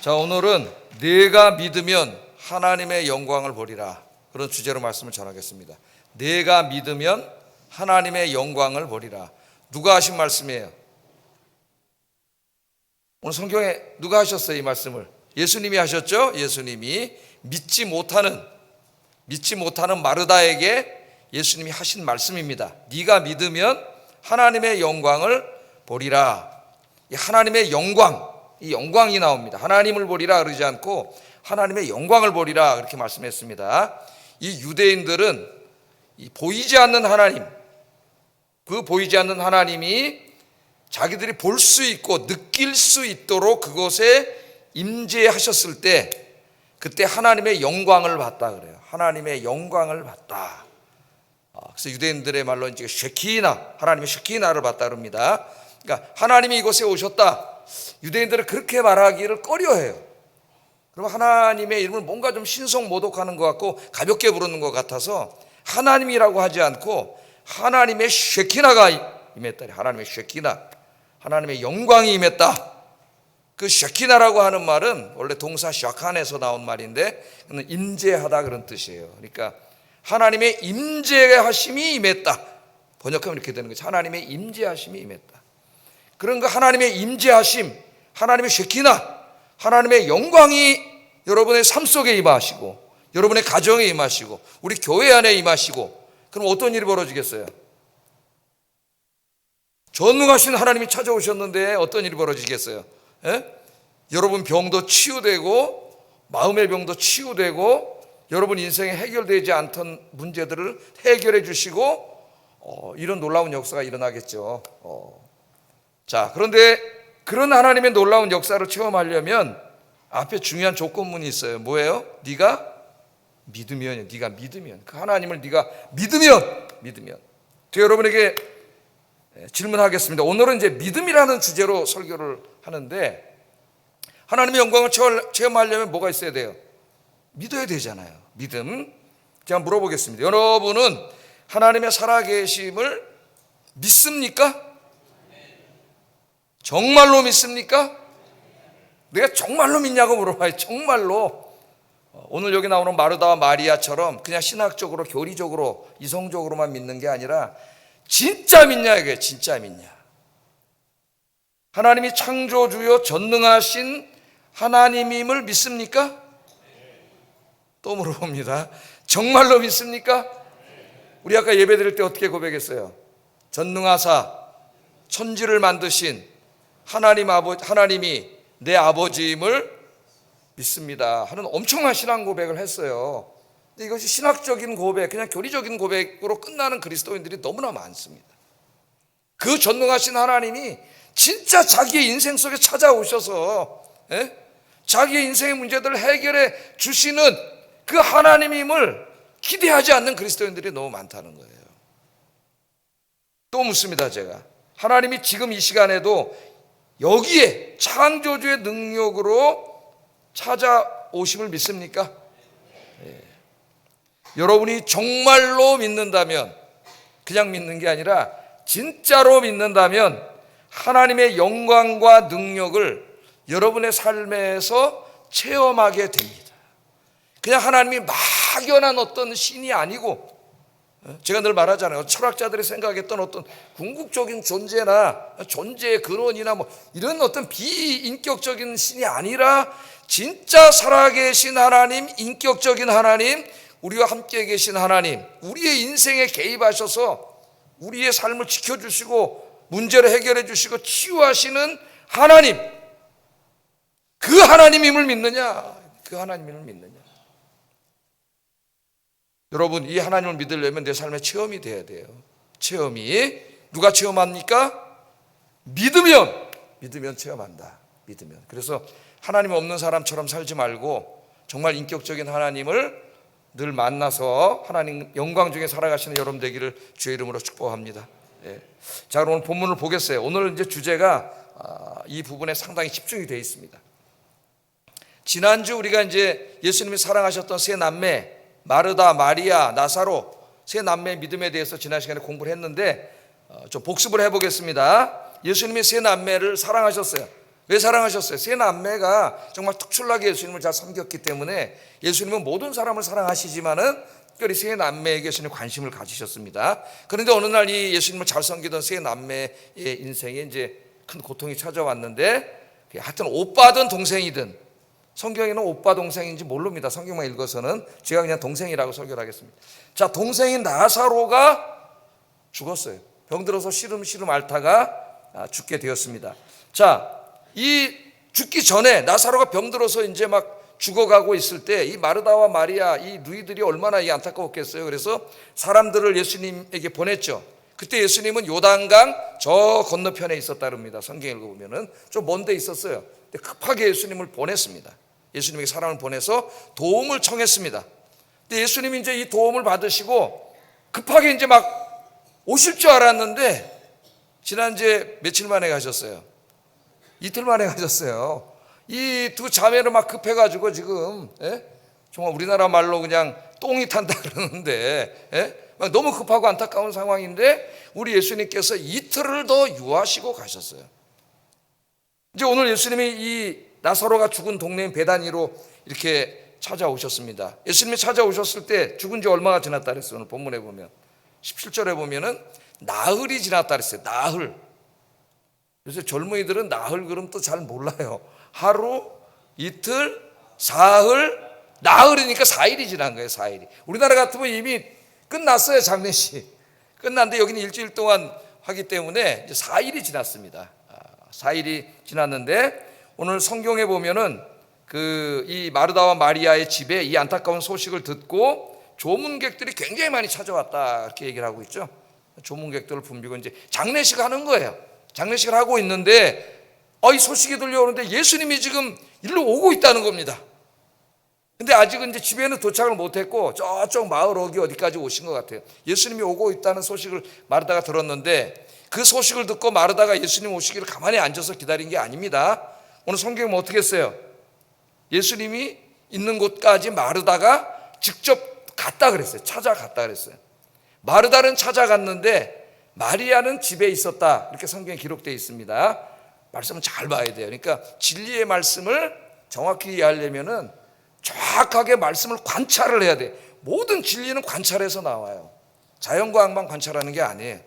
자, 오늘은 내가 믿으면 하나님의 영광을 보리라, 그런 주제로 말씀을 전하겠습니다. 내가 믿으면 하나님의 영광을 보리라. 누가 하신 말씀이에요? 오늘 성경에 누가 하셨어요? 이 말씀을 예수님이 하셨죠? 예수님이 믿지 못하는 마르다에게 예수님이 하신 말씀입니다. 네가 믿으면 하나님의 영광을 보리라. 이 하나님의 영광, 이 영광이 나옵니다. 하나님을 보리라 그러지 않고 하나님의 영광을 보리라 그렇게 말씀했습니다. 이 유대인들은 이 보이지 않는 하나님, 그 보이지 않는 하나님이 자기들이 볼 수 있고 느낄 수 있도록 그곳에 임재하셨을 때, 그때 하나님의 영광을 봤다 그래요. 하나님의 영광을 봤다. 그래서 유대인들의 말로 이제 쉐키나, 하나님의 쉐키나를 봤다 그럽니다. 그러니까 하나님이 이곳에 오셨다. 유대인들은 그렇게 말하기를 꺼려해요. 그럼 하나님의 이름을 뭔가 좀 신성모독하는 것 같고 가볍게 부르는 것 같아서 하나님이라고 하지 않고 하나님의 쉐키나가 임했다. 하나님의 쉐키나, 하나님의 영광이 임했다. 그 쉐키나라고 하는 말은 원래 동사 샤칸에서 나온 말인데 임재하다 그런 뜻이에요. 그러니까 하나님의 임재하심이 임했다. 번역하면 이렇게 되는 거죠. 하나님의 임재하심이 임했다. 그런 그 하나님의 임재하심, 하나님의 쉐키나, 하나님의 영광이 여러분의 삶 속에 임하시고 여러분의 가정에 임하시고 우리 교회 안에 임하시고, 그럼 어떤 일이 벌어지겠어요? 전능하신 하나님이 찾아오셨는데 어떤 일이 벌어지겠어요? 여러분 병도 치유되고 마음의 병도 치유되고 여러분 인생에 해결되지 않던 문제들을 해결해 주시고 이런 놀라운 역사가 일어나겠죠. 자, 그런데 그런 하나님의 놀라운 역사를 체험하려면 앞에 중요한 조건문이 있어요. 뭐예요? 네가 믿으면, 네가 믿으면, 그 하나님을 네가 믿으면. 제가 여러분에게 질문하겠습니다. 오늘은 이제 믿음이라는 주제로 설교를 하는데, 하나님의 영광을 체험하려면 뭐가 있어야 돼요? 믿어야 되잖아요. 믿음. 제가 물어보겠습니다. 여러분은 하나님의 살아계심을 믿습니까? 정말로 믿습니까? 내가 정말로 믿냐고 물어봐요. 정말로. 오늘 여기 나오는 마르다와 마리아처럼 그냥 신학적으로, 교리적으로, 이성적으로만 믿는 게 아니라 진짜 믿냐, 이게 진짜 믿냐. 하나님이 창조주요 전능하신 하나님임을 믿습니까? 또 물어봅니다. 정말로 믿습니까? 우리 아까 예배 드릴 때 어떻게 고백했어요? 전능하사 천지를 만드신 하나님이 내 아버지임을 믿습니다 하는 엄청난 신앙 고백을 했어요. 근데 이것이 신학적인 고백, 그냥 교리적인 고백으로 끝나는 그리스도인들이 너무나 많습니다. 그 전능하신 하나님이 진짜 자기의 인생 속에 찾아오셔서 자기의 인생의 문제들을 해결해 주시는 그 하나님임을 기대하지 않는 그리스도인들이 너무 많다는 거예요. 또 묻습니다. 제가 하나님이 지금 이 시간에도 여기에 창조주의 능력으로 찾아오심을 믿습니까? 여러분이 정말로 믿는다면, 그냥 믿는 게 아니라 진짜로 믿는다면 하나님의 영광과 능력을 여러분의 삶에서 체험하게 됩니다. 그냥 하나님이 막연한 어떤 신이 아니고, 제가 늘 말하잖아요. 철학자들이 생각했던 어떤 궁극적인 존재나 존재의 근원이나 뭐 이런 어떤 비인격적인 신이 아니라 진짜 살아계신 하나님, 인격적인 하나님, 우리와 함께 계신 하나님, 우리의 인생에 개입하셔서 우리의 삶을 지켜주시고 문제를 해결해 주시고 치유하시는 하나님, 그 하나님임을 믿느냐? 그 하나님임을 믿느냐? 여러분, 이 하나님을 믿으려면 내 삶에 체험이 돼야 돼요. 체험이. 누가 체험합니까? 믿으면 체험한다. 믿으면. 그래서 하나님 없는 사람처럼 살지 말고 정말 인격적인 하나님을 늘 만나서 하나님 영광 중에 살아가시는 여러분 되기를 주의 이름으로 축복합니다. 자, 그럼 오늘 본문을 보겠어요. 오늘 이제 주제가 이 부분에 상당히 집중이 되어 있습니다. 지난주 우리가 이제 예수님이 사랑하셨던 세 남매, 마르다, 마리아, 나사로, 세 남매의 믿음에 대해서 지난 시간에 공부를 했는데 좀 복습을 해보겠습니다. 예수님이 세 남매를 사랑하셨어요. 왜 사랑하셨어요? 세 남매가 정말 특출나게 예수님을 잘 섬겼기 때문에 예수님은 모든 사람을 사랑하시지만은 특별히 세 남매에게 예수님 관심을 가지셨습니다. 그런데 어느 날 이 예수님을 잘 섬기던 세 남매의 인생에 이제 큰 고통이 찾아왔는데, 하여튼 오빠든 동생이든, 성경에는 오빠 동생인지 모릅니다. 성경만 읽어서는. 제가 그냥 동생이라고 설교를 하겠습니다. 자, 동생인 나사로가 죽었어요. 병들어서 시름시름 앓다가 죽게 되었습니다. 자, 이 죽기 전에 나사로가 병들어서 이제 막 죽어가고 있을 때 이 마르다와 마리아, 이 누이들이 얼마나 안타까웠겠어요. 그래서 사람들을 예수님에게 보냈죠. 그때 예수님은 요단강 저 건너편에 있었다 그럽니다. 성경 읽어보면은 좀 먼 데 있었어요. 근데 급하게 예수님을 보냈습니다. 예수님에게 사람을 보내서 도움을 청했습니다. 근데 예수님이 이제 이 도움을 받으시고 급하게 이제 막 오실 줄 알았는데, 지난 이제 며칠 만에 가셨어요. 이틀 만에 가셨어요. 이 두 자매를 막 급해가지고 지금, 정말 우리나라 말로 그냥 똥이 탄다 그러는데, 막 너무 급하고 안타까운 상황인데 우리 예수님께서 이틀을 더 유하시고 가셨어요. 이제 오늘 예수님이 이 나사로가 죽은 동네인 베다니로 이렇게 찾아오셨습니다. 예수님이 찾아오셨을 때 죽은 지 얼마가 지났다 그랬어요. 오늘 본문에 보면 17절에 보면은 나흘이 지났다 그랬어요. 나흘. 그래서 젊은이들은 나흘 그럼 또 잘 몰라요. 하루, 이틀, 사흘, 나흘이니까 4일이 지난 거예요. 4일이. 우리나라 같으면 이미 끝났어요. 장례식 끝났는데 여기는 일주일 동안 하기 때문에 이제 4일이 지났습니다. 4일이 지났는데 오늘 성경에 보면은 이 마르다와 마리아의 집에 이 안타까운 소식을 듣고 조문객들이 굉장히 많이 찾아왔다 이렇게 얘기를 하고 있죠. 조문객들을 붐비고 이제 장례식을 하는 거예요. 장례식을 하고 있는데 이 소식이 들려오는데 예수님이 지금 일로 오고 있다는 겁니다. 근데 아직은 이제 집에는 도착을 못했고 저쪽 마을 어디까지 오신 것 같아요. 예수님이 오고 있다는 소식을 마르다가 들었는데 그 소식을 듣고 마르다가 예수님 오시기를 가만히 앉아서 기다린 게 아닙니다. 오늘 성경은 어떻게 했어요? 예수님이 있는 곳까지 마르다가 직접 갔다 그랬어요. 찾아갔다 그랬어요. 마르다는 찾아갔는데 마리아는 집에 있었다. 이렇게 성경에 기록되어 있습니다. 말씀은 잘 봐야 돼요. 그러니까 진리의 말씀을 정확히 이해하려면은 정확하게 말씀을 관찰을 해야 돼. 모든 진리는 관찰해서 나와요. 자연과학만 관찰하는 게 아니에요.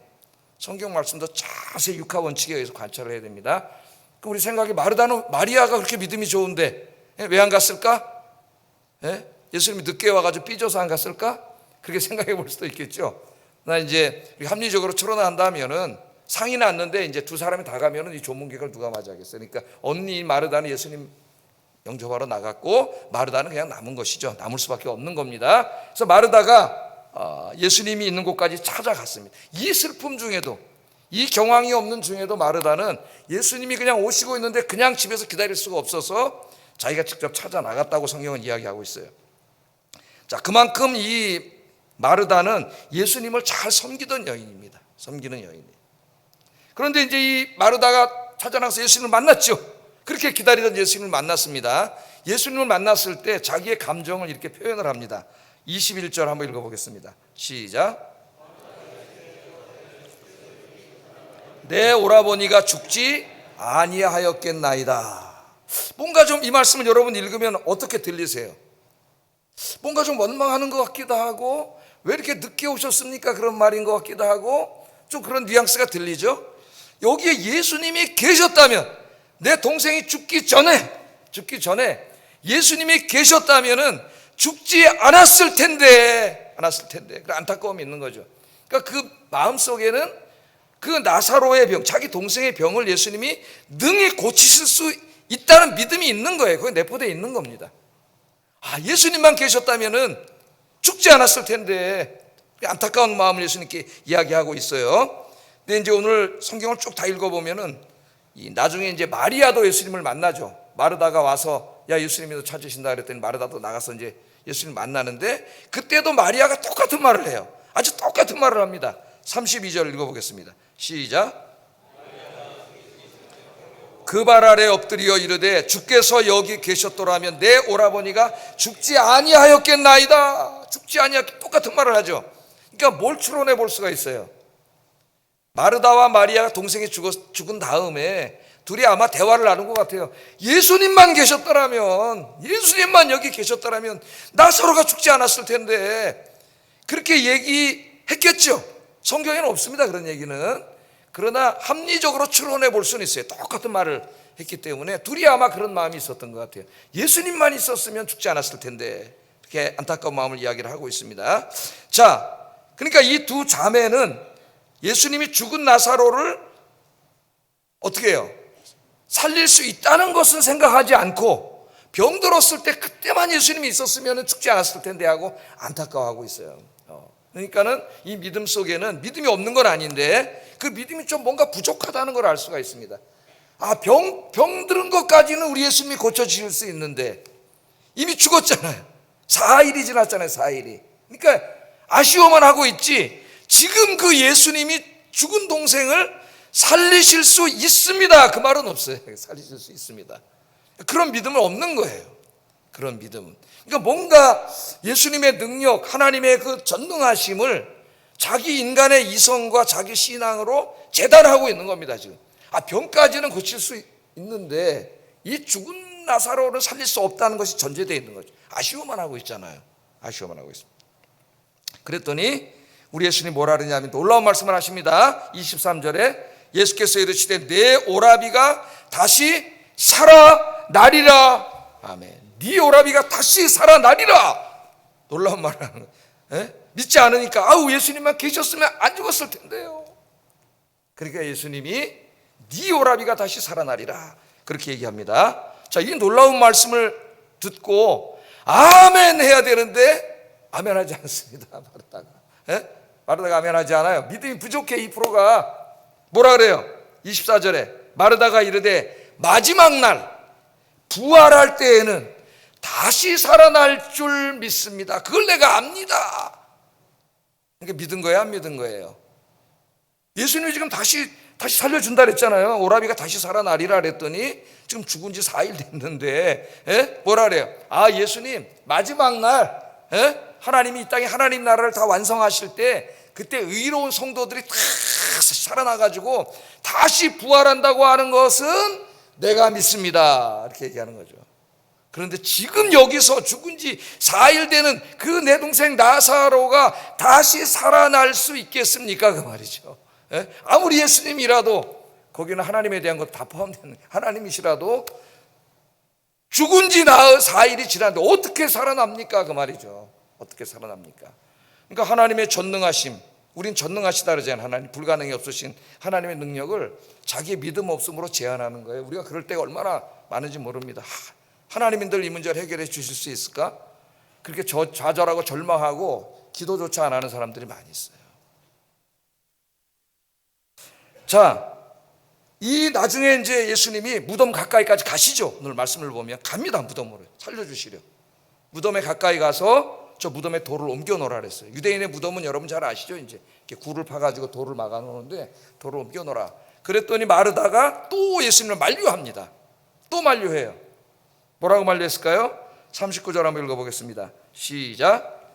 성경 말씀도 자세히 육하 원칙에 의해서 관찰을 해야 됩니다. 그럼 우리 생각에 마리아가 그렇게 믿음이 좋은데 왜 안 갔을까? 예수님이 늦게 와가지고 삐져서 안 갔을까? 그렇게 생각해 볼 수도 있겠죠. 나 이제 합리적으로 추론한다면은 상이 났는데 이제 두 사람이 다 가면은 이 조문객을 누가 맞이하겠어요? 그러니까 언니 마르다는 예수님 영접하러 나갔고 마르다는 그냥 남은 것이죠. 남을 수밖에 없는 겁니다. 그래서 마르다가 예수님이 있는 곳까지 찾아갔습니다. 이 슬픔 중에도, 이 경황이 없는 중에도 마르다는 예수님이 그냥 오시고 있는데 그냥 집에서 기다릴 수가 없어서 자기가 직접 찾아 나갔다고 성경은 이야기하고 있어요. 자, 그만큼 이 마르다는 예수님을 잘 섬기던 여인입니다. 섬기는 여인이에요. 그런데 이제 이 마르다가 찾아 나가서 예수님을 만났죠. 그렇게 기다리던 예수님을 만났습니다. 예수님을 만났을 때 자기의 감정을 이렇게 표현을 합니다. 21절 한번 읽어보겠습니다. 시작. 내 오라버니가 죽지 아니하였겠나이다. 뭔가 좀 이 말씀을 여러분 읽으면 어떻게 들리세요? 뭔가 좀 원망하는 것 같기도 하고, 왜 이렇게 늦게 오셨습니까? 그런 말인 것 같기도 하고, 좀 그런 뉘앙스가 들리죠. 여기에 예수님이 계셨다면, 내 동생이 죽기 전에 예수님이 계셨다면은 죽지 않았을 텐데 그 안타까움이 있는 거죠. 그러니까 그 마음속에는 그 나사로의 병, 자기 동생의 병을 예수님이 능히 고치실 수 있다는 믿음이 있는 거예요. 그게 내포되어 있는 겁니다. 예수님만 계셨다면은 죽지 않았을 텐데, 안타까운 마음을 예수님께 이야기하고 있어요. 근데 이제 오늘 성경을 쭉 다 읽어보면은 나중에 이제 마리아도 예수님을 만나죠. 마르다가 와서 야 예수님이 찾으신다 그랬더니 마르다도 나가서 이제 예수님 만나는데, 그때도 마리아가 똑같은 말을 해요. 아주 똑같은 말을 합니다. 32절 읽어보겠습니다. 시작. 그 발 아래 엎드려 이르되 주께서 여기 계셨더라면 내 오라버니가 죽지 아니하였겠나이다. 죽지 아니하였. 똑같은 말을 하죠. 그러니까 뭘 추론해 볼 수가 있어요? 마르다와 마리아가 동생이 죽은 다음에 둘이 아마 대화를 나눈 것 같아요. 예수님만 계셨더라면, 예수님만 여기 계셨더라면 나사로가 죽지 않았을 텐데, 그렇게 얘기했겠죠. 성경에는 없습니다, 그런 얘기는. 그러나 합리적으로 추론해 볼 수는 있어요. 똑같은 말을 했기 때문에 둘이 아마 그런 마음이 있었던 것 같아요. 예수님만 있었으면 죽지 않았을 텐데, 이렇게 안타까운 마음을 이야기를 하고 있습니다. 자, 그러니까 이 두 자매는 예수님이 죽은 나사로를 어떻게 해요? 살릴 수 있다는 것은 생각하지 않고, 병들었을 때 그때만 예수님이 있었으면 죽지 않았을 텐데 하고 안타까워하고 있어요. 그러니까는 이 믿음 속에는 믿음이 없는 건 아닌데 그 믿음이 좀 뭔가 부족하다는 걸 알 수가 있습니다. 병들은 것까지는 우리 예수님이 고쳐주실 수 있는데 이미 죽었잖아요. 4일이 지났잖아요. 4일이. 그러니까 아쉬워만 하고 있지, 지금 그 예수님이 죽은 동생을 살리실 수 있습니다, 그 말은 없어요. 살리실 수 있습니다. 그런 믿음은 없는 거예요. 그런 믿음은. 그러니까 뭔가 예수님의 능력, 하나님의 그 전능하심을 자기 인간의 이성과 자기 신앙으로 재단하고 있는 겁니다, 지금. 병까지는 고칠 수 있는데 이 죽은 나사로를 살릴 수 없다는 것이 전제되어 있는 거죠. 아쉬워만 하고 있잖아요. 아쉬워만 하고 있습니다. 그랬더니 우리 예수님이 뭐라 그러냐면 놀라운 말씀을 하십니다. 23절에 예수께서 이르시되 내 오라비가 다시 살아나리라. 아멘. 네 오라비가 다시 살아나리라. 놀라운 말을 하는 거예요. 믿지 않으니까 예수님만 계셨으면 안 죽었을 텐데요. 그러니까 예수님이 네 오라비가 다시 살아나리라 그렇게 얘기합니다. 자, 이 놀라운 말씀을 듣고 아멘 해야 되는데 아멘 하지 않습니다. 마르다가 아멘 하지 않아요. 믿음이 부족해. 2%가 뭐라 그래요? 24절에 마르다가 이르되 마지막 날 부활할 때에는 다시 살아날 줄 믿습니다. 그걸 내가 압니다. 그러니까 믿은 거예요, 안 믿은 거예요? 예수님이 지금 다시 살려준다 그랬잖아요. 오라비가 다시 살아나리라 그랬더니 지금 죽은 지 4일 됐는데 뭐라 그래요? 예수님 마지막 날 하나님이 이 땅에 하나님 나라를 다 완성하실 때 그때 의로운 성도들이 다 살아나가지고 다시 부활한다고 하는 것은 내가 믿습니다. 이렇게 얘기하는 거죠. 그런데 지금 여기서 죽은 지 4일 되는 그 내 동생 나사로가 다시 살아날 수 있겠습니까? 그 말이죠. 아무리 예수님이라도 거기는 하나님에 대한 것 다 포함되는, 하나님이시라도 죽은 지 4일이 지났는데 어떻게 살아납니까? 그 말이죠. 어떻게 살아납니까? 그러니까 하나님의 전능하심, 우린 전능하시다 그러잖아요. 하나님, 불가능이 없으신 하나님의 능력을 자기의 믿음 없음으로 제한하는 거예요. 우리가 그럴 때가 얼마나 많은지 모릅니다. 하나님인들 이 문제를 해결해 주실 수 있을까? 그렇게 좌절하고 절망하고 기도조차 안 하는 사람들이 많이 있어요. 자, 이 나중에 이제 예수님이 무덤 가까이까지 가시죠. 오늘 말씀을 보면 갑니다. 무덤으로 살려주시려. 무덤에 가까이 가서 저 무덤에 돌을 옮겨 놓으라 그랬어요. 유대인의 무덤은 여러분 잘 아시죠? 이제 이렇게 굴을 파가지고 돌을 막아 놓는데 돌을 옮겨 놓으라. 그랬더니 마르다가 또 예수님을 만류합니다. 또 만류해요. 뭐라고 만류했을까요? 39절 한번 읽어보겠습니다. 시작.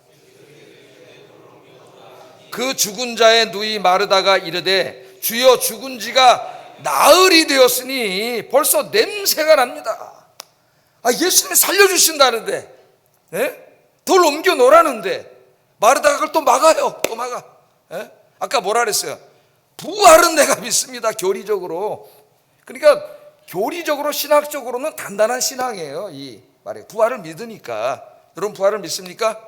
그 죽은 자의 누이 마르다가 이르되 주여 죽은 지가 나흘이 되었으니 벌써 냄새가 납니다. 예수님이 살려주신다는데 돌 옮겨 놓으라는데 마르다가 그걸 또 막아요. 또 막아. 아까 뭐라 그랬어요? 부활은 내가 믿습니다. 교리적으로. 그러니까 교리적으로 신학적으로는 단단한 신앙이에요. 이 말에 부활을 믿으니까. 여러분 부활을 믿습니까?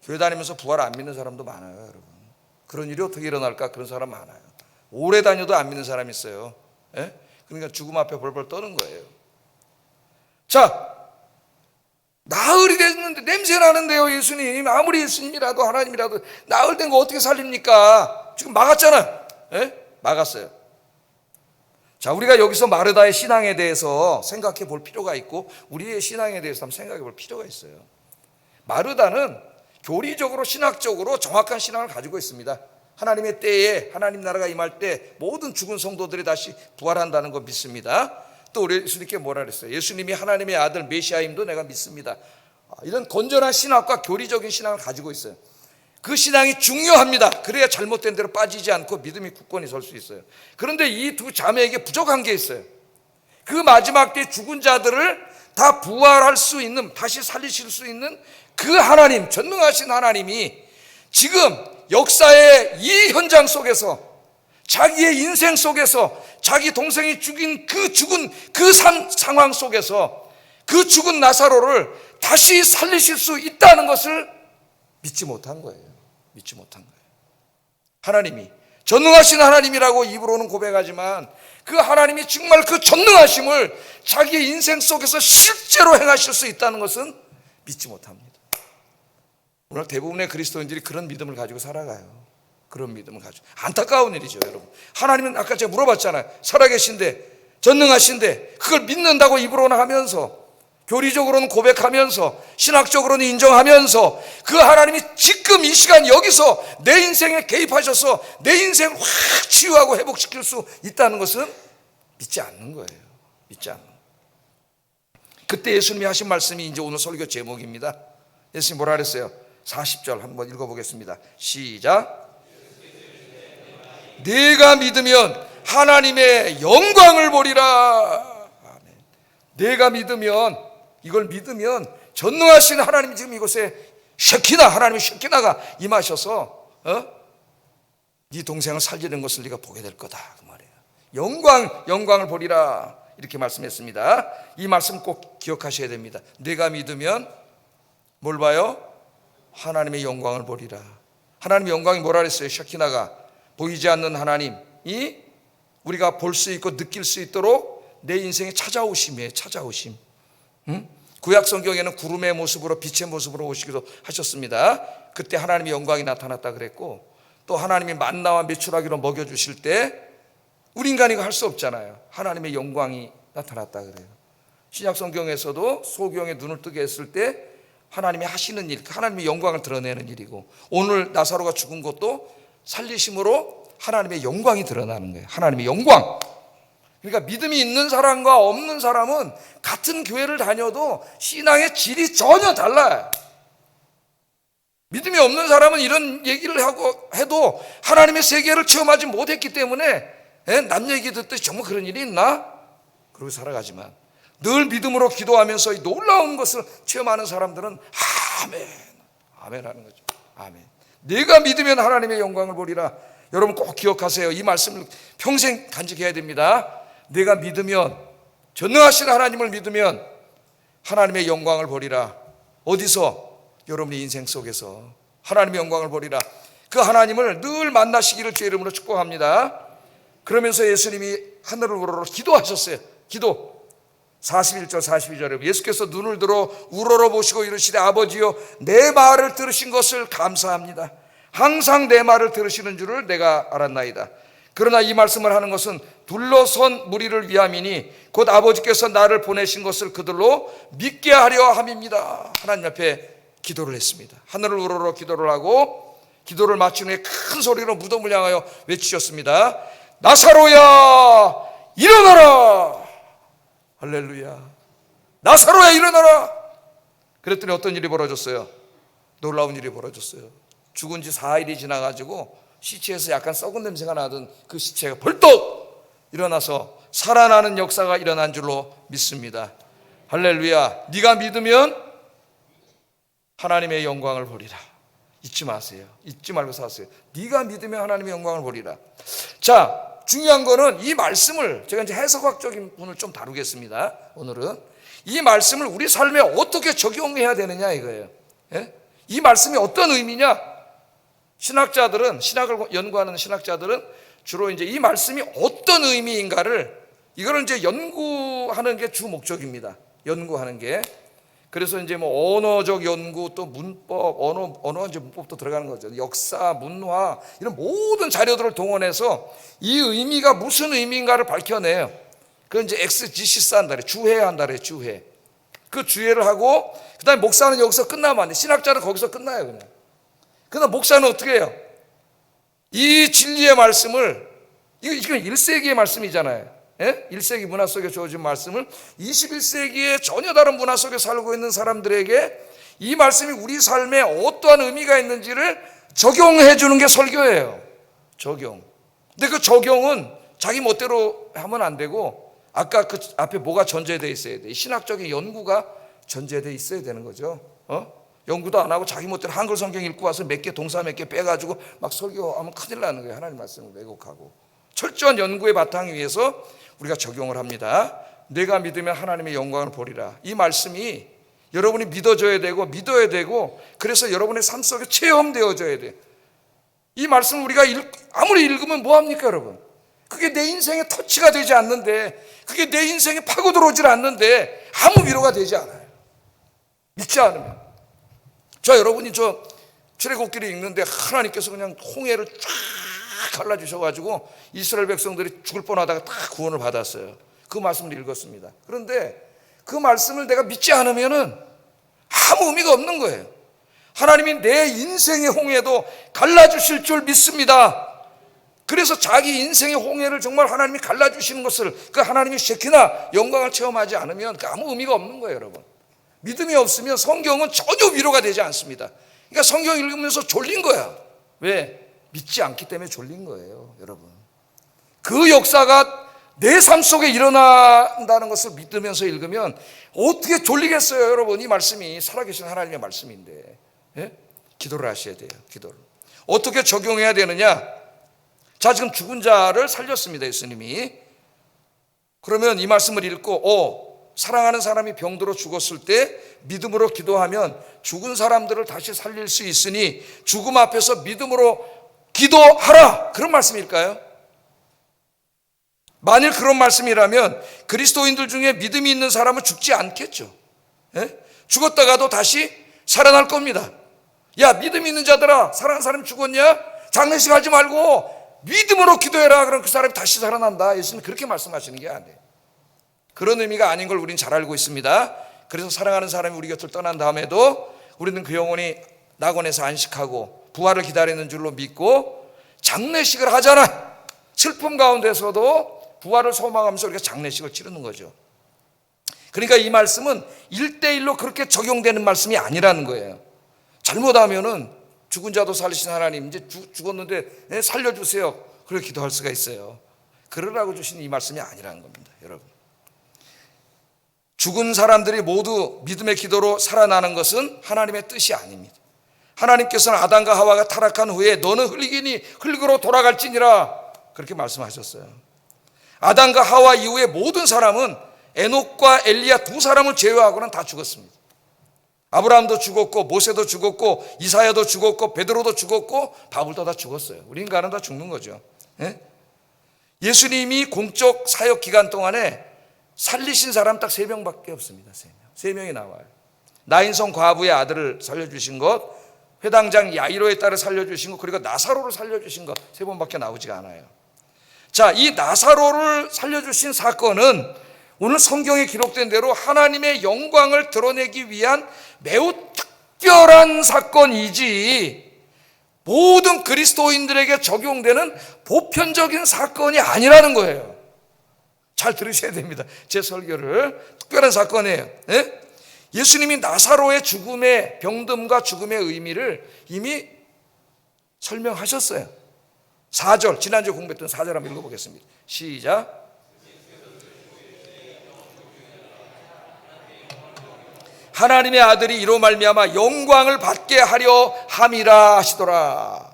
교회 다니면서 부활을 안 믿는 사람도 많아요. 여러분 그런 일이 어떻게 일어날까? 그런 사람 많아요. 오래 다녀도 안 믿는 사람이 있어요. 그러니까 죽음 앞에 벌벌 떠는 거예요. 자, 나흘이 됐는데 냄새 나는데요. 예수님 아무리 예수님이라도 하나님이라도 나흘 된 거 어떻게 살립니까? 지금 막았잖아요. 막았어요. 자, 우리가 여기서 마르다의 신앙에 대해서 생각해 볼 필요가 있고 우리의 신앙에 대해서 한번 생각해 볼 필요가 있어요. 마르다는 교리적으로 신학적으로 정확한 신앙을 가지고 있습니다. 하나님의 때에 하나님 나라가 임할 때 모든 죽은 성도들이 다시 부활한다는 거 믿습니다. 또 우리 예수님께 뭐라 그랬어요? 예수님이 하나님의 아들 메시아임도 내가 믿습니다. 이런 건전한 신학과 교리적인 신앙을 가지고 있어요. 그 신앙이 중요합니다. 그래야 잘못된 대로 빠지지 않고 믿음이 굳건히 설 수 있어요. 그런데 이 두 자매에게 부족한 게 있어요. 그 마지막 때 죽은 자들을 다 부활할 수 있는, 다시 살리실 수 있는 그 하나님, 전능하신 하나님이 지금 역사의 이 현장 속에서, 자기의 인생 속에서, 자기 동생이 죽은 그 상황 속에서 그 죽은 나사로를 다시 살리실 수 있다는 것을 믿지 못한 거예요. 믿지 못한 거예요. 하나님이 전능하신 하나님이라고 입으로는 고백하지만 그 하나님이 정말 그 전능하심을 자기의 인생 속에서 실제로 행하실 수 있다는 것은 믿지 못합니다. 오늘 대부분의 그리스도인들이 그런 믿음을 가지고 살아가요. 그런 믿음을 가지고. 안타까운 일이죠, 여러분. 하나님은 아까 제가 물어봤잖아요. 살아계신데, 전능하신데 그걸 믿는다고 입으로는 하면서, 교리적으로는 고백하면서, 신학적으로는 인정하면서 그 하나님이 지금 이 시간 여기서 내 인생에 개입하셔서 내 인생을 확 치유하고 회복시킬 수 있다는 것은 믿지 않는 거예요. 믿지 않는 거예요. 그때 예수님이 하신 말씀이 이제 오늘 설교 제목입니다. 예수님이 뭐라 그랬어요? 40절 한번 읽어보겠습니다. 시작. 내가 믿으면 하나님의 영광을 보리라. 아멘. 내가 믿으면, 이걸 믿으면 전능하신 하나님이 지금 이곳에 하나님의 쉐키나가 임하셔서 네 동생을 살리는 것을 네가 보게 될 거다, 그 말이에요. 영광을 보리라, 이렇게 말씀했습니다. 이 말씀 꼭 기억하셔야 됩니다. 내가 믿으면 뭘 봐요? 하나님의 영광을 보리라. 하나님의 영광이 뭐라 그랬어요? 쉐키나가 보이지 않는 하나님이 우리가 볼 수 있고 느낄 수 있도록 내 인생에 찾아오심이에요. 찾아오심. 구약 성경에는 구름의 모습으로, 빛의 모습으로 오시기도 하셨습니다. 그때 하나님의 영광이 나타났다 그랬고, 또 하나님이 만나와 메추라기로 먹여주실 때 우리 인간이 할 수 없잖아요. 하나님의 영광이 나타났다 그래요. 신약 성경에서도 소경의 눈을 뜨게 했을 때 하나님이 하시는 일, 하나님의 영광을 드러내는 일이고, 오늘 나사로가 죽은 것도 살리심으로 하나님의 영광이 드러나는 거예요. 하나님의 영광. 그러니까 믿음이 있는 사람과 없는 사람은 같은 교회를 다녀도 신앙의 질이 전혀 달라요. 믿음이 없는 사람은 이런 얘기를 하고 해도 하나님의 세계를 체험하지 못했기 때문에 남 얘기 듣듯이 정말 그런 일이 있나? 그러고 살아가지만 늘 믿음으로 기도하면서 이 놀라운 것을 체험하는 사람들은 아멘, 아멘 하는 거죠. 아멘. 내가 믿으면 하나님의 영광을 보리라. 여러분 꼭 기억하세요. 이 말씀을 평생 간직해야 됩니다. 내가 믿으면, 전능하신 하나님을 믿으면 하나님의 영광을 보리라. 어디서? 여러분의 인생 속에서 하나님의 영광을 보리라. 그 하나님을 늘 만나시기를 주의 이름으로 축복합니다. 그러면서 예수님이 하늘을 우러러 기도하셨어요. 기도 41절 42절에 예수께서 눈을 들어 우러러 보시고 이르시되 아버지여 내 말을 들으신 것을 감사합니다. 항상 내 말을 들으시는 줄을 내가 알았나이다. 그러나 이 말씀을 하는 것은 둘러선 무리를 위함이니 곧 아버지께서 나를 보내신 것을 그들로 믿게 하려 함입니다. 하나님 앞에 기도를 했습니다. 하늘을 우러러 기도를 하고 기도를 마친 후에 큰 소리로 무덤을 향하여 외치셨습니다. 나사로야 일어나라. 할렐루야. 나사로야 일어나라. 그랬더니 어떤 일이 벌어졌어요? 놀라운 일이 벌어졌어요. 죽은 지 4일이 지나가지고 시체에서 약간 썩은 냄새가 나던 그 시체가 벌떡 일어나서 살아나는 역사가 일어난 줄로 믿습니다. 할렐루야. 네가 믿으면 하나님의 영광을 보리라. 잊지 마세요. 잊지 말고 사세요. 네가 믿으면 하나님의 영광을 보리라. 자, 중요한 거는 이 말씀을 제가 이제 해석학적인 부분을 좀 다루겠습니다. 오늘은 이 말씀을 우리 삶에 어떻게 적용해야 되느냐 이거예요. 예? 이 말씀이 어떤 의미냐? 신학자들은, 신학을 연구하는 신학자들은 주로 이제 이 말씀이 어떤 의미인가를 이거를 이제 연구하는 게 주 목적입니다. 연구하는 게. 그래서 이제 뭐 언어적 연구, 또 문법, 언어 이제 문법도 들어가는 거죠. 역사, 문화 이런 모든 자료들을 동원해서 이 의미가 무슨 의미인가를 밝혀내요. 그건 이제 엑스지시스 한다 그래. 주해한다 그래. 주해. 그 주해를 하고 그다음에 목사는 여기서 끝나면 안 돼. 신학자는 거기서 끝나요, 그냥. 그다음 목사는 어떻게 해요? 이 진리의 말씀을, 이건 1세기의 말씀이잖아요. 예? 1세기 문화 속에 주어진 말씀을 21세기의 전혀 다른 문화 속에 살고 있는 사람들에게 이 말씀이 우리 삶에 어떠한 의미가 있는지를 적용해 주는 게 설교예요. 적용. 근데 그 적용은 자기 멋대로 하면 안 되고 아까 그 앞에 뭐가 전제되어 있어야 돼? 신학적인 연구가 전제되어 있어야 되는 거죠. 연구도 안 하고 자기 멋대로 한글 성경 읽고 와서 몇 개 동사 몇 개 빼가지고 막 설교하면 큰일 나는 거예요. 하나님 말씀을 왜곡하고. 철저한 연구의 바탕 위에서 우리가 적용을 합니다. 내가 믿으면 하나님의 영광을 보리라. 이 말씀이 여러분이 믿어줘야 되고 믿어야 되고, 그래서 여러분의 삶 속에 체험되어져야 돼요. 이 말씀을 우리가 아무리 읽으면 뭐합니까 여러분? 그게 내 인생에 터치가 되지 않는데, 그게 내 인생에 파고 들어오질 않는데 아무 위로가 되지 않아요. 믿지 않으면. 여러분이 출애굽기를 읽는데 하나님께서 그냥 홍해를 쫙 갈라주셔가지고 이스라엘 백성들이 죽을 뻔하다가 다 구원을 받았어요. 그 말씀을 읽었습니다. 그런데 그 말씀을 내가 믿지 않으면은 아무 의미가 없는 거예요. 하나님이 내 인생의 홍해도 갈라주실 줄 믿습니다. 그래서 자기 인생의 홍해를 정말 하나님이 갈라주시는 것을, 그 하나님의 쉐키나 영광을 체험하지 않으면 그 아무 의미가 없는 거예요 여러분. 믿음이 없으면 성경은 전혀 위로가 되지 않습니다. 그러니까 성경 읽으면서 졸린 거야. 왜? 믿지 않기 때문에 졸린 거예요 여러분. 그 역사가 내 삶 속에 일어난다는 것을 믿으면서 읽으면 어떻게 졸리겠어요 여러분. 이 말씀이 살아계신 하나님의 말씀인데, 예? 기도를 하셔야 돼요. 기도를 어떻게 적용해야 되느냐. 자, 지금 죽은 자를 살렸습니다 예수님이. 그러면 이 말씀을 읽고 사랑하는 사람이 병들어 죽었을 때 믿음으로 기도하면 죽은 사람들을 다시 살릴 수 있으니 죽음 앞에서 믿음으로 기도하라, 그런 말씀일까요? 만일 그런 말씀이라면 그리스도인들 중에 믿음이 있는 사람은 죽지 않겠죠. 예? 죽었다가도 다시 살아날 겁니다. 야, 믿음이 있는 자들아, 사랑하는 사람이 죽었냐? 장례식 하지 말고 믿음으로 기도해라. 그럼 그 사람이 다시 살아난다. 예수님 그렇게 말씀하시는 게 아니에요. 그런 의미가 아닌 걸 우린 잘 알고 있습니다. 그래서 사랑하는 사람이 우리 곁을 떠난 다음에도 우리는 그 영혼이 낙원에서 안식하고 부활을 기다리는 줄로 믿고 장례식을 하잖아. 슬픔 가운데서도 부활을 소망하면서 우리가 장례식을 치르는 거죠. 그러니까 이 말씀은 1대1로 그렇게 적용되는 말씀이 아니라는 거예요. 잘못하면은 죽은 자도 살리신 하나님, 이제 죽었는데 살려주세요, 그렇게 기도할 수가 있어요. 그러라고 주신 이 말씀이 아니라는 겁니다 여러분. 죽은 사람들이 모두 믿음의 기도로 살아나는 것은 하나님의 뜻이 아닙니다. 하나님께서는 아담과 하와가 타락한 후에 너는 흙이니 흙으로 돌아갈지니라, 그렇게 말씀하셨어요. 아담과 하와 이후에 모든 사람은 에녹과 엘리야 두 사람을 제외하고는 다 죽었습니다. 아브라함도 죽었고 모세도 죽었고 이사야도 죽었고 베드로도 죽었고 바울도 다 죽었어요. 우리 인간은 다 죽는 거죠. 예? 예수님이 공적 사역 기간 동안에 살리신 사람 딱 3명밖에 없습니다. 3명이 나와요. 나인성 과부의 아들을 살려주신 것, 회당장 야이로의 딸을 살려주신 것, 그리고 나사로를 살려주신 것, 3번밖에 나오지가 않아요. 자, 이 나사로를 살려주신 사건은 오늘 성경에 기록된 대로 하나님의 영광을 드러내기 위한 매우 특별한 사건이지 모든 그리스도인들에게 적용되는 보편적인 사건이 아니라는 거예요. 잘 들으셔야 됩니다. 제 설교를. 특별한 사건이에요. 예? 예수님이 나사로의 죽음의, 병듦과 죽음의 의미를 이미 설명하셨어요. 4절, 지난주에 공부했던 4절 한번 읽어보겠습니다. 시작. 하나님의 아들이 이로 말미암아 영광을 받게 하려 함이라 하시더라.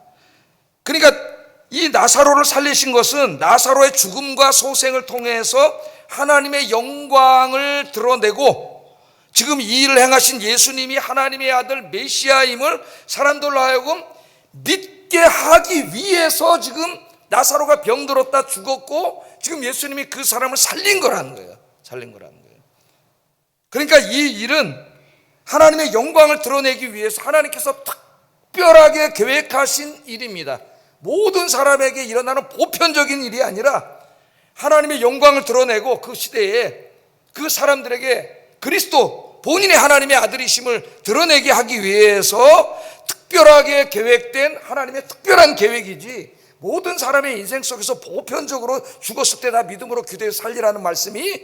그러니까 이 나사로를 살리신 것은 나사로의 죽음과 소생을 통해서 하나님의 영광을 드러내고, 지금 이 일을 행하신 예수님이 하나님의 아들 메시아임을 사람들로 하여금 믿게 하기 위해서 지금 나사로가 병들었다 죽었고 지금 예수님이 그 사람을 살린 거라는 거예요. 살린 거라는 거예요. 그러니까 이 일은 하나님의 영광을 드러내기 위해서 하나님께서 특별하게 계획하신 일입니다. 모든 사람에게 일어나는 보편적인 일이 아니라 하나님의 영광을 드러내고 그 시대에 그 사람들에게 그리스도 본인의 하나님의 아들이심을 드러내게 하기 위해서 특별하게 계획된 하나님의 특별한 계획이지, 모든 사람의 인생 속에서 보편적으로 죽었을 때 다 믿음으로 기도해서 살리라는 말씀이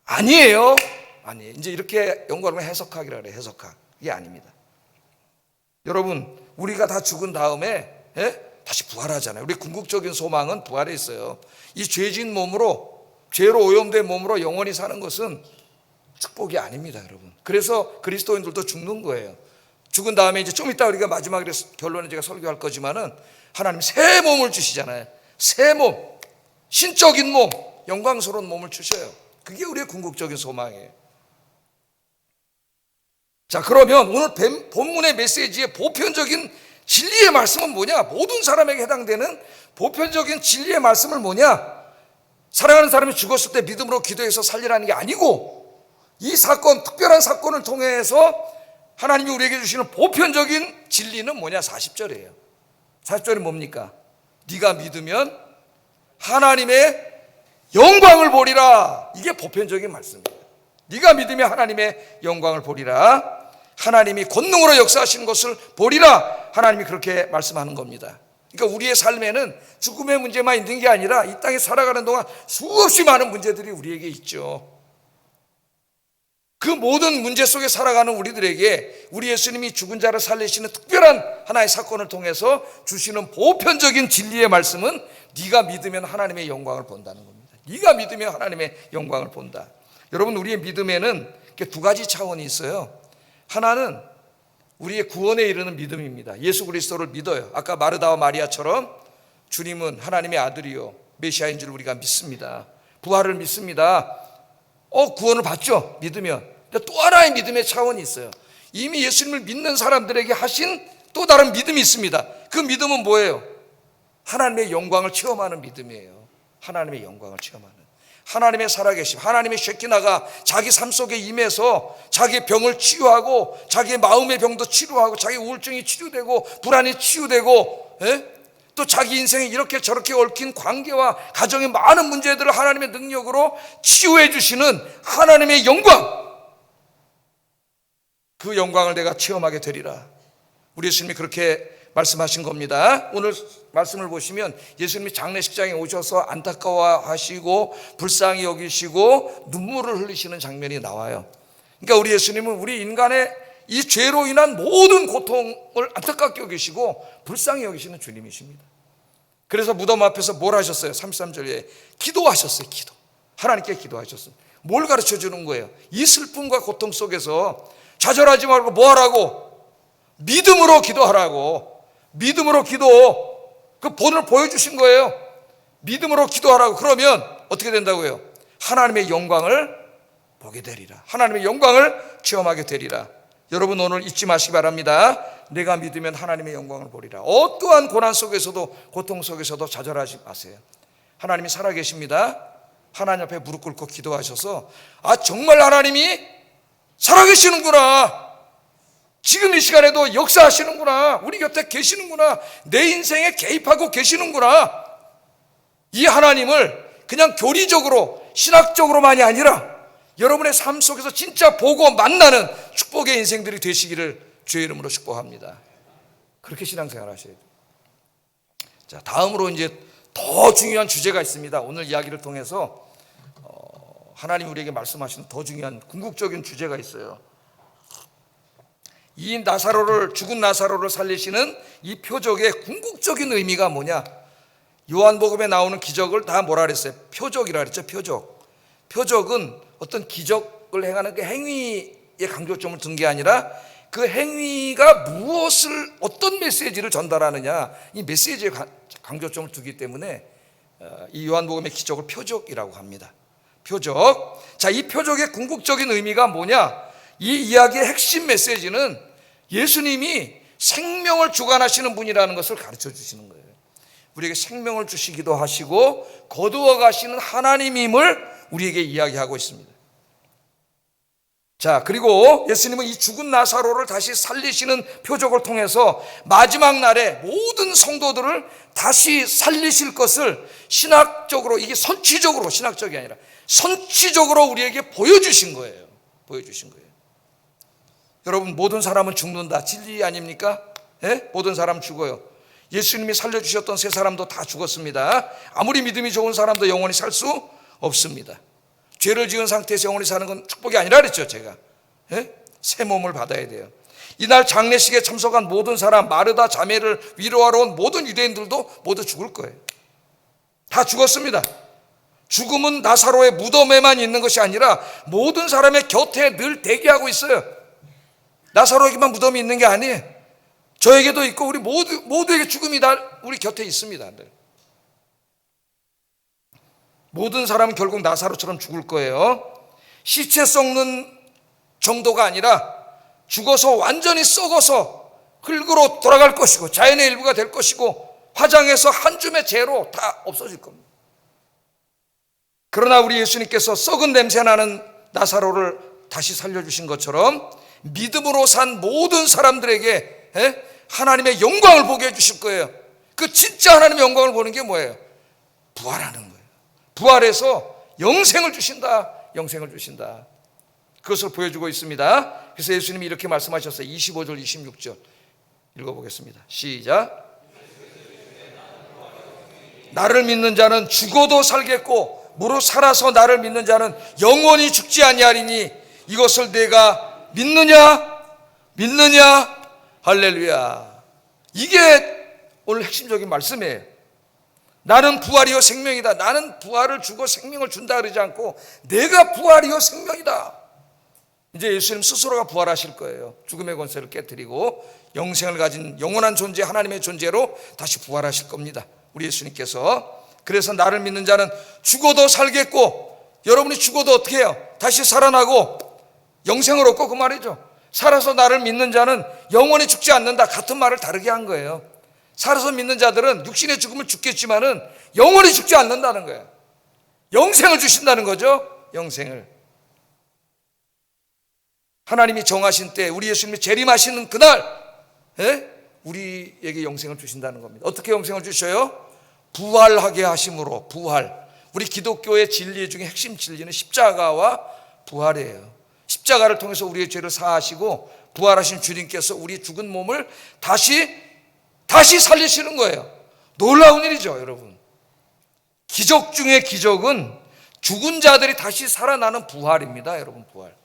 아니에요. 아니에요. 이제 이렇게 영광을 해석하기라 그래요. 해석하기. 이게 아닙니다. 여러분, 우리가 다 죽은 다음에 다시 부활하잖아요. 우리 궁극적인 소망은 부활에 있어요. 이 죄진 몸으로 죄로 오염된 몸으로 영원히 사는 것은 축복이 아닙니다, 여러분. 그래서 그리스도인들도 죽는 거예요. 죽은 다음에 이제 좀 이따 우리가 마지막에 결론에 제가 설교할 거지만은 하나님 새 몸을 주시잖아요. 새 몸, 신적인 몸, 영광스러운 몸을 주셔요. 그게 우리의 궁극적인 소망이에요. 자, 그러면 오늘 본문의 메시지의 보편적인 진리의 말씀은 뭐냐? 모든 사람에게 해당되는 보편적인 진리의 말씀은 뭐냐? 사랑하는 사람이 죽었을 때 믿음으로 기도해서 살리라는 게 아니고, 이 사건, 특별한 사건을 통해서 하나님이 우리에게 주시는 보편적인 진리는 뭐냐? 40절이에요. 40절이 뭡니까? 네가 믿으면 하나님의 영광을 보리라. 이게 보편적인 말씀입니다. 네가 믿으면 하나님의 영광을 보리라. 하나님이 권능으로 역사하시는 것을 보리라. 하나님이 그렇게 말씀하는 겁니다. 그러니까 우리의 삶에는 죽음의 문제만 있는 게 아니라 이 땅에 살아가는 동안 수없이 많은 문제들이 우리에게 있죠. 그 모든 문제 속에 살아가는 우리들에게 우리 예수님이 죽은 자를 살리시는 특별한 하나의 사건을 통해서 주시는 보편적인 진리의 말씀은 네가 믿으면 하나님의 영광을 본다는 겁니다. 네가 믿으면 하나님의 영광을 본다. 여러분, 우리의 믿음에는 두 가지 차원이 있어요. 하나는 우리의 구원에 이르는 믿음입니다. 예수 그리스도를 믿어요. 아까 마르다와 마리아처럼 주님은 하나님의 아들이요 메시아인 줄 우리가 믿습니다. 부활을 믿습니다. 구원을 받죠, 믿으면. 또 하나의 믿음의 차원이 있어요. 이미 예수님을 믿는 사람들에게 하신 또 다른 믿음이 있습니다. 그 믿음은 뭐예요? 하나님의 영광을 체험하는 믿음이에요. 하나님의 영광을 체험하는, 하나님의 살아계심, 하나님의 쉐키나가 자기 삶 속에 임해서 자기의 병을 치유하고, 자기의 마음의 병도 치료하고, 자기 우울증이 치유되고, 불안이 치유되고, 또 자기 인생에 이렇게 저렇게 얽힌 관계와 가정의 많은 문제들을 하나님의 능력으로 치유해 주시는 하나님의 영광, 그 영광을 내가 체험하게 되리라. 우리 예수님이 그렇게 말씀하신 겁니다. 오늘 말씀을 보시면 예수님이 장례식장에 오셔서 안타까워하시고 불쌍히 여기시고 눈물을 흘리시는 장면이 나와요. 그러니까 우리 예수님은 우리 인간의 이 죄로 인한 모든 고통을 안타깝게 여기시고 불쌍히 여기시는 주님이십니다. 그래서 무덤 앞에서 뭘 하셨어요? 33절에 기도하셨어요. 기도. 하나님께 기도하셨어요. 뭘 가르쳐 주는 거예요? 이 슬픔과 고통 속에서 좌절하지 말고 뭐 하라고? 믿음으로 기도하라고. 믿음으로 기도, 그 본을 보여주신 거예요. 믿음으로 기도하라고. 그러면 어떻게 된다고요? 하나님의 영광을 보게 되리라. 하나님의 영광을 체험하게 되리라. 여러분, 오늘 잊지 마시기 바랍니다. 내가 믿으면 하나님의 영광을 보리라. 어떠한 고난 속에서도, 고통 속에서도 좌절하지 마세요. 하나님이 살아계십니다. 하나님 앞에 무릎 꿇고 기도하셔서, 정말 하나님이 살아계시는구나, 지금 이 시간에도 역사하시는구나, 우리 곁에 계시는구나, 내 인생에 개입하고 계시는구나, 이 하나님을 그냥 교리적으로 신학적으로만이 아니라 여러분의 삶 속에서 진짜 보고 만나는 축복의 인생들이 되시기를 주의 이름으로 축복합니다. 그렇게 신앙생활 하셔야 돼요. 자, 다음으로 이제 더 중요한 주제가 있습니다. 오늘 이야기를 통해서 하나님 우리에게 말씀하시는 더 중요한 궁극적인 주제가 있어요. 이 죽은 나사로를 살리시는 이 표적의 궁극적인 의미가 뭐냐? 요한복음에 나오는 기적을 다 뭐라 그랬어요? 표적이라 그랬죠. 표적은 어떤 기적을 행하는 그 행위에 강조점을 둔 게 아니라 그 행위가 무엇을, 어떤 메시지를 전달하느냐, 이 메시지에 강조점을 두기 때문에 이 요한복음의 기적을 표적이라고 합니다. 표적. 자, 이 표적의 궁극적인 의미가 뭐냐? 이 이야기의 핵심 메시지는 예수님이 생명을 주관하시는 분이라는 것을 가르쳐 주시는 거예요. 우리에게 생명을 주시기도 하시고 거두어 가시는 하나님임을 우리에게 이야기하고 있습니다. 자, 그리고 예수님은 이 죽은 나사로를 다시 살리시는 표적을 통해서 마지막 날에 모든 성도들을 다시 살리실 것을 신학적으로, 이게 선취적으로, 신학적이 아니라 선취적으로 우리에게 보여주신 거예요. 여러분, 모든 사람은 죽는다, 진리 아닙니까? 모든 사람 죽어요. 예수님이 살려주셨던 세 사람도 다 죽었습니다. 아무리 믿음이 좋은 사람도 영원히 살 수 없습니다. 죄를 지은 상태에서 영원히 사는 건 축복이 아니라 그랬죠, 제가. 새 몸을 받아야 돼요. 이날 장례식에 참석한 모든 사람, 마르다 자매를 위로하러 온 모든 유대인들도 모두 죽을 거예요. 다 죽었습니다. 죽음은 나사로의 무덤에만 있는 것이 아니라 모든 사람의 곁에 늘 대기하고 있어요. 나사로에게만 무덤이 있는 게 아니에요. 저에게도 있고 우리 모두에게 죽음이 다 우리 곁에 있습니다. 모든 사람은 결국 나사로처럼 죽을 거예요. 시체 썩는 정도가 아니라 죽어서 완전히 썩어서 흙으로 돌아갈 것이고 자연의 일부가 될 것이고 화장해서 한 줌의 재로 다 없어질 겁니다. 그러나 우리 예수님께서 썩은 냄새 나는 나사로를 다시 살려주신 것처럼 믿음으로 산 모든 사람들에게 하나님의 영광을 보게 해주실 거예요. 그 진짜 하나님의 영광을 보는 게 뭐예요? 부활하는 거예요. 부활해서 영생을 주신다. 영생을 주신다. 그것을 보여주고 있습니다. 그래서 예수님이 이렇게 말씀하셨어요. 25절 26절 읽어보겠습니다. 시작. 나를 믿는 자는 죽어도 살겠고 무릇 살아서 나를 믿는 자는 영원히 죽지 아니하리니 이것을 내가 믿느냐? 믿느냐? 할렐루야. 이게 오늘 핵심적인 말씀이에요. 나는 부활이요 생명이다. 나는 부활을 주고 생명을 준다 그러지 않고 내가 부활이요 생명이다. 이제 예수님 스스로가 부활하실 거예요. 죽음의 권세를 깨뜨리고 영생을 가진 영원한 존재 하나님의 존재로 다시 부활하실 겁니다. 우리 예수님께서. 그래서 나를 믿는 자는 죽어도 살겠고, 여러분이 죽어도 어떻게 해요? 다시 살아나고 영생을 얻고 그 말이죠. 살아서 나를 믿는 자는 영원히 죽지 않는다. 같은 말을 다르게 한 거예요. 살아서 믿는 자들은 육신의 죽음을 죽겠지만은 영원히 죽지 않는다는 거예요. 영생을 주신다는 거죠. 영생을. 하나님이 정하신 때 우리 예수님이 재림하시는 그날 우리에게 영생을 주신다는 겁니다. 어떻게 영생을 주셔요? 부활하게 하심으로. 부활. 우리 기독교의 진리 중에 핵심 진리는 십자가와 부활이에요. 십자가를 통해서 우리의 죄를 사하시고 부활하신 주님께서 우리 죽은 몸을 다시 살리시는 거예요. 놀라운 일이죠, 여러분. 기적 중에 기적은 죽은 자들이 다시 살아나는 부활입니다, 여러분. 부활.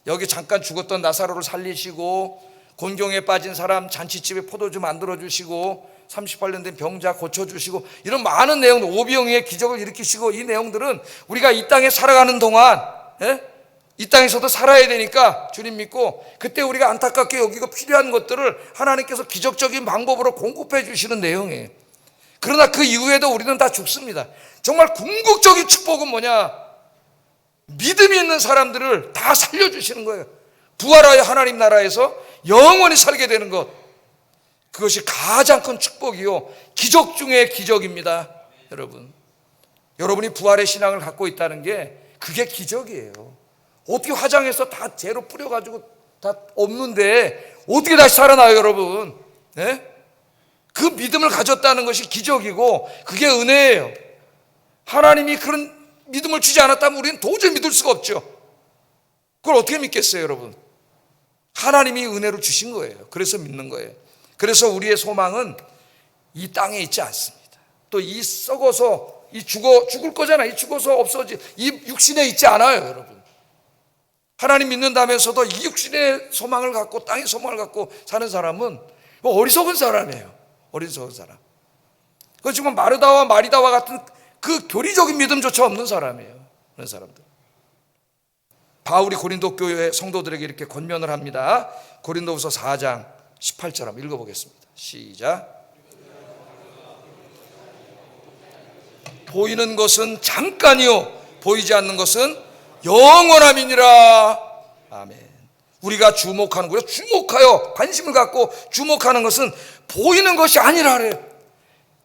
여기 잠깐 죽었던 나사로를 살리시고 곤경에 빠진 사람 잔치집에 포도주 만들어주시고 38년 된 병자 고쳐주시고 이런 많은 내용들, 오병이의 기적을 일으키시고 이 내용들은 우리가 이 땅에 살아가는 동안 이 땅에서도 살아야 되니까 주님 믿고 그때 우리가 안타깝게 여기고 필요한 것들을 하나님께서 기적적인 방법으로 공급해 주시는 내용이에요. 그러나 그 이후에도 우리는 다 죽습니다. 정말 궁극적인 축복은 뭐냐? 믿음이 있는 사람들을 다 살려주시는 거예요. 부활하여 하나님 나라에서 영원히 살게 되는 것, 그것이 가장 큰 축복이요 기적 중의 기적입니다. 여러분이 부활의 신앙을 갖고 있다는 게 그게 기적이에요. 어떻게 화장해서 다 재로 뿌려가지고 다 없는데 어떻게 다시 살아나요, 여러분? 그 믿음을 가졌다는 것이 기적이고 그게 은혜예요. 하나님이 그런 믿음을 주지 않았다면 우리는 도저히 믿을 수가 없죠. 그걸 어떻게 믿겠어요, 여러분? 하나님이 은혜로 주신 거예요. 그래서 믿는 거예요. 그래서 우리의 소망은 이 땅에 있지 않습니다. 또 이 썩어서 죽을 거잖아. 이 죽어서 없어질 이 육신에 있지 않아요, 여러분. 하나님 믿는다면서도 이 육신의 소망을 갖고 땅의 소망을 갖고 사는 사람은 어리석은 사람이에요. 어리석은 사람. 그 지금 마르다와 마리다와 같은 그 교리적인 믿음조차 없는 사람이에요. 그런 사람들. 바울이 고린도 교회 성도들에게 이렇게 권면을 합니다. 고린도후서 4장 18절 한번 읽어보겠습니다. 시작. 보이는 것은 잠깐이요 보이지 않는 것은 영원함이니라. 아멘. 우리가 주목하는 거예요. 주목하여 관심을 갖고 주목하는 것은 보이는 것이 아니라 그래요.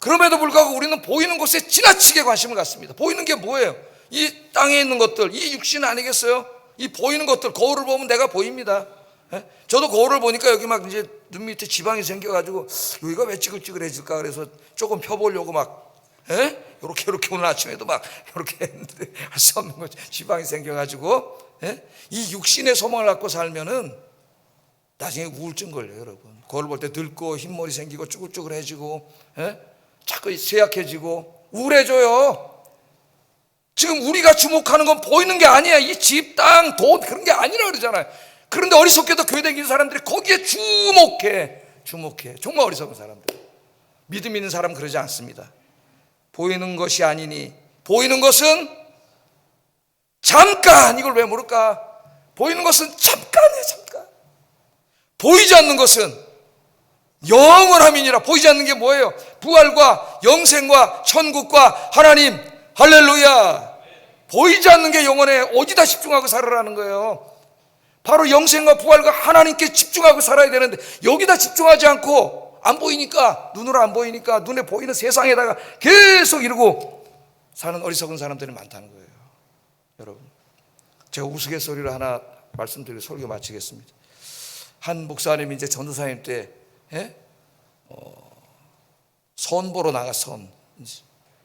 그럼에도 불구하고 우리는 보이는 것에 지나치게 관심을 갖습니다. 보이는 게 뭐예요? 이 땅에 있는 것들, 이 육신 아니겠어요? 이 보이는 것들, 거울을 보면 내가 보입니다. 저도 거울을 보니까 여기 막 이제 눈 밑에 지방이 생겨가지고 여기가 왜 찌글찌글해질까 그래서 조금 펴보려고 막 이렇게 오늘 아침에도 막 이렇게 했는데 할 수 없는 거죠. 지방이 생겨가지고 이 육신의 소망을 갖고 살면은 나중에 우울증 걸려요, 여러분. 거울 볼 때 늙고 흰머리 생기고 쭈글쭈글해지고 자꾸 쇠약해지고 우울해져요. 지금 우리가 주목하는 건 보이는 게 아니야. 이 집, 땅, 돈 그런 게 아니라 그러잖아요. 그런데 어리석게도 교회 다니는 사람들이 거기에 주목해. 정말 어리석은 사람들. 믿음 있는 사람은 그러지 않습니다. 보이는 것이 아니니 보이는 것은 잠깐. 이걸 왜 모를까? 보이는 것은 잠깐이에요. 잠깐. 보이지 않는 것은 영원함이니라. 보이지 않는 게 뭐예요? 부활과 영생과 천국과 하나님. 할렐루야. 보이지 않는 게 영원해. 어디다 집중하고 살아라는 거예요? 바로 영생과 부활과 하나님께 집중하고 살아야 되는데 여기다 집중하지 않고 안 보이니까, 눈으로 안 보이니까 눈에 보이는 세상에다가 계속 이러고 사는 어리석은 사람들이 많다는 거예요. 여러분, 제가 우스갯소리로 하나 말씀드리고 설교 마치겠습니다. 한 목사님이 이제 전도사님 때 선 보러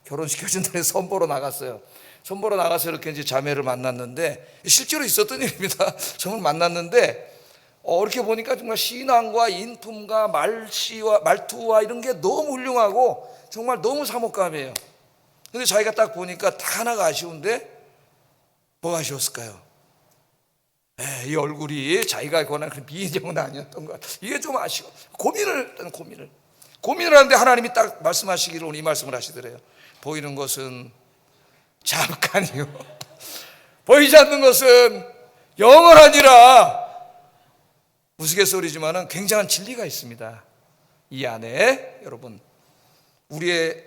결혼시켜준다는 선 보러 나갔어요. 선 보러 나가서 이렇게 이제 자매를 만났는데, 실제로 있었던 일입니다. 정말 만났는데 이렇게 보니까 정말 신앙과 인품과 말투와 이런 게 너무 훌륭하고 정말 너무 사목감이에요. 근데 자기가 딱 보니까 딱 하나가 아쉬운데, 뭐가 아쉬웠을까요? 이 얼굴이 자기가 권한 그 미인정은 아니었던 것 같아요. 이게 좀 아쉬워. 고민을 하는데 하나님이 딱 말씀하시기를 오늘 이 말씀을 하시더래요. 보이는 것은 잠깐이요, 보이지 않는 것은 영원하니라. 우스갯소리지만 굉장한 진리가 있습니다. 이 안에 여러분, 우리의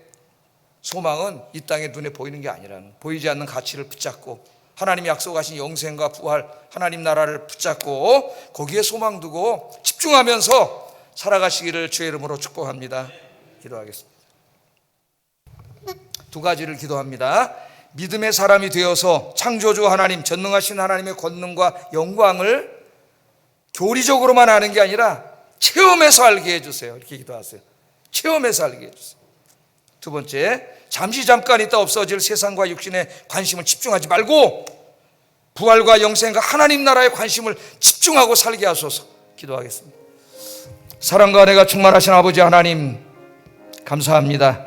소망은 이 땅에 눈에 보이는 게 아니라는, 보이지 않는 가치를 붙잡고 하나님이 약속하신 영생과 부활, 하나님 나라를 붙잡고 거기에 소망 두고 집중하면서 살아가시기를 주의 이름으로 축복합니다. 기도하겠습니다. 두 가지를 기도합니다. 믿음의 사람이 되어서 창조주 하나님, 전능하신 하나님의 권능과 영광을 교리적으로만 아는 게 아니라 체험해서 알게 해주세요. 이렇게 기도하세요. 체험해서 알게 해주세요. 두 번째, 잠깐 있다 없어질 세상과 육신에 관심을 집중하지 말고 부활과 영생과 하나님 나라에 관심을 집중하고 살게 하소서. 기도하겠습니다. 사랑과 은혜가 충만하신 아버지 하나님, 감사합니다.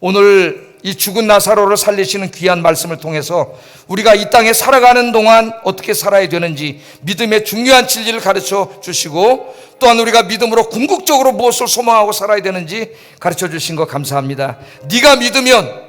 오늘 이 죽은 나사로를 살리시는 귀한 말씀을 통해서 우리가 이 땅에 살아가는 동안 어떻게 살아야 되는지 믿음의 중요한 진리를 가르쳐 주시고, 또한 우리가 믿음으로 궁극적으로 무엇을 소망하고 살아야 되는지 가르쳐 주신 것 감사합니다. 네가 믿으면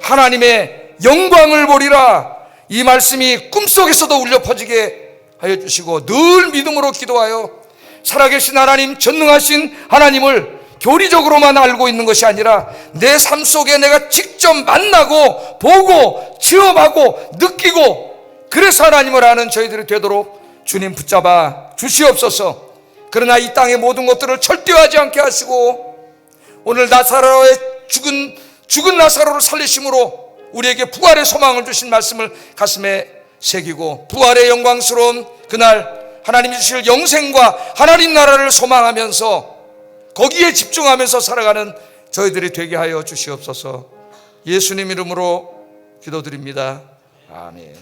하나님의 영광을 보리라. 이 말씀이 꿈속에서도 울려 퍼지게 하여 주시고, 늘 믿음으로 기도하여 살아계신 하나님, 전능하신 하나님을 교리적으로만 알고 있는 것이 아니라 내 삶 속에 내가 직접 만나고 보고 체험하고 느끼고, 그래서 하나님을 아는 저희들이 되도록 주님 붙잡아 주시옵소서. 그러나 이 땅의 모든 것들을 절대하지 않게 하시고, 오늘 나사로의 죽은 나사로를 살리심으로 우리에게 부활의 소망을 주신 말씀을 가슴에 새기고, 부활의 영광스러운 그날 하나님이 주실 영생과 하나님 나라를 소망하면서 거기에 집중하면서 살아가는 저희들이 되게 하여 주시옵소서. 예수님 이름으로 기도드립니다. 아멘.